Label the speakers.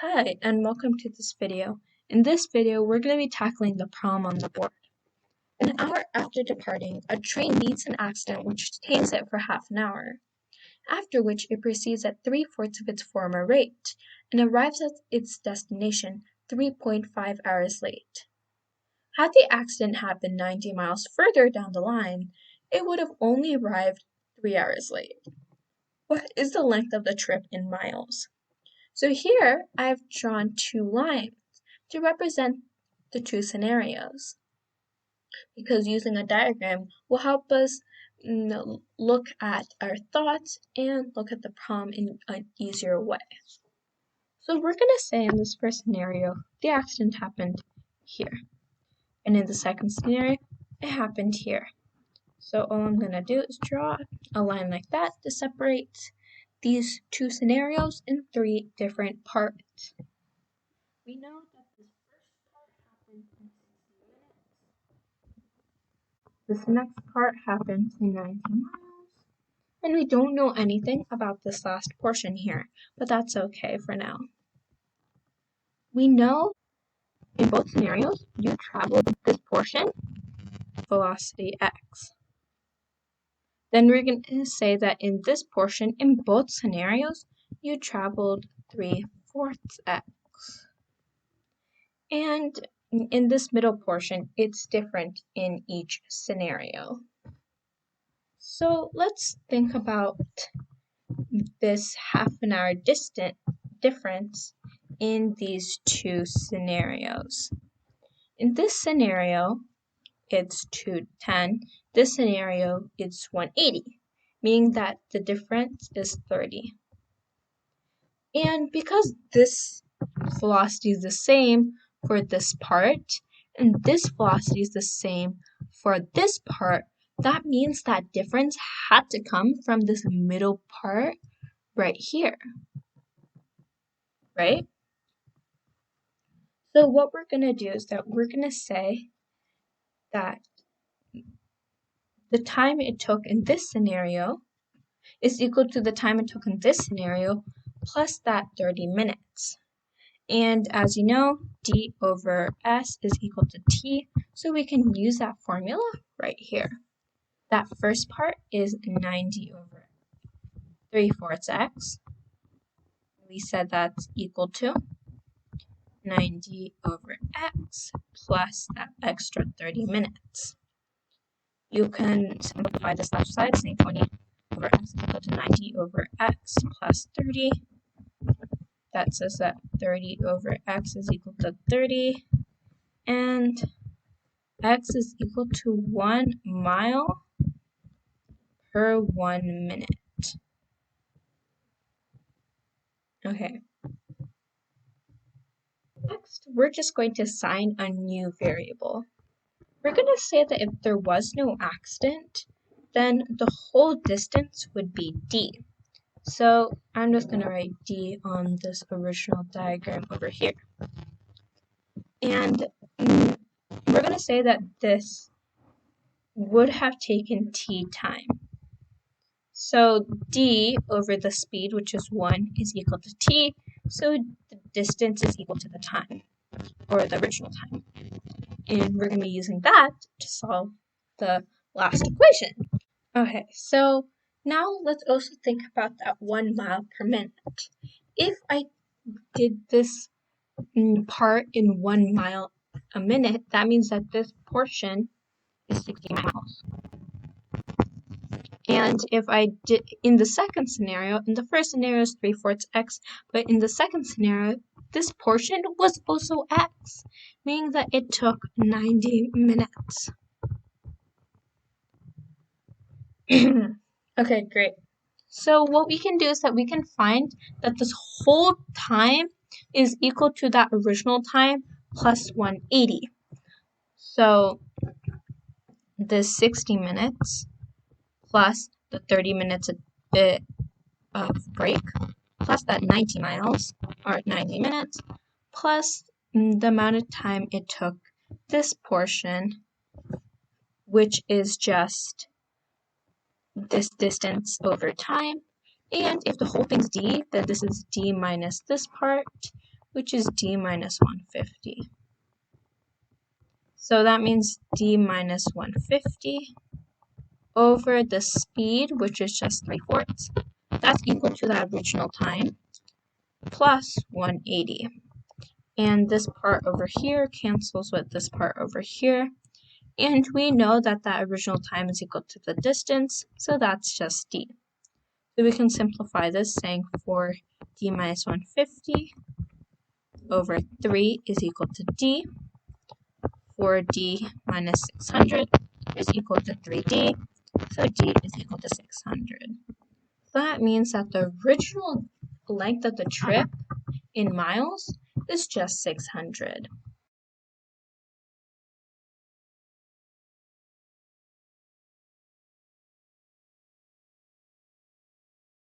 Speaker 1: Hi, and welcome to this video. In this video, we're going to be tackling the problem on the board. An hour after departing, a train meets an accident which detains it for half an hour, after which it proceeds at 3/4 of its former rate, and arrives at its destination 3.5 hours late. Had the accident happened 90 miles further down the line, it would have only arrived 3 hours late. What is the length of the trip in miles? So here I've drawn two lines to represent the two scenarios, because using a diagram will help us look at our thoughts and look at the problem in an easier way. So we're going to say in this first scenario, the accident happened here. And in the second scenario, it happened here. So all I'm going to do is draw a line like that to separate these two scenarios in three different parts. We know that this first part happened in 60 minutes. This next part happened in 90 miles. And we don't know anything about this last portion here, but that's okay for now. We know in both scenarios, you traveled this portion, velocity x. Then we're going to say that in this portion, in both scenarios, you traveled 3/4 x. And in this middle portion, it's different in each scenario. So let's think about this half an hour difference in these two scenarios. In this scenario, it's 210. This scenario, it's 180, meaning that the difference is 30. And because this velocity is the same for this part, and this velocity is the same for this part, that means that difference had to come from this middle part right here, right? So what we're going to do is that we're going to say that the time it took in this scenario is equal to the time it took in this scenario plus that 30 minutes. And as you know, d over s is equal to t, so we can use that formula right here. That first part is 90 over 3/4 x. We said that's equal to 90 over x plus that extra 30 minutes. You can simplify this left side, saying 20 over x is equal to 90 over x plus 30. That says that 30 over x is equal to 30, and x is equal to 1 mile per 1 minute. Okay. Next, we're just going to assign a new variable. We're going to say that if there was no accident, then the whole distance would be d. So I'm just going to write d on this original diagram over here. And we're going to say that this would have taken t time. So d over the speed, which is 1, is equal to t. So the distance is equal to the time, or the original time. And we're going to be using that to solve the last equation. Okay, so now let's also think about that 1 mile per minute. If I did this part in 1 mile a minute, that means that this portion is 60 miles. And if I did in the second scenario, in the first scenario is 3/4 x, but in the second scenario, this portion was also x, meaning that it took 90 minutes. Okay, great. So what we can do is that we can find that this whole time is equal to that original time plus 180. So this 60 minutes plus the 30 minutes a bit of break, plus that 90 miles, or 90 minutes, plus the amount of time it took this portion, which is just this distance over time. And if the whole thing's d, then this is d minus this part, which is d minus 150. So that means d minus 150 over the speed, which is just 3/4. That's equal to the original time, plus 180. And this part over here cancels with this part over here. And we know that that original time is equal to the distance, so that's just d. So we can simplify this, saying 4d minus 150 over 3 is equal to d. 4d minus 600 is equal to 3d, so d is equal to 600. That means that the original length of the trip in miles is just 600.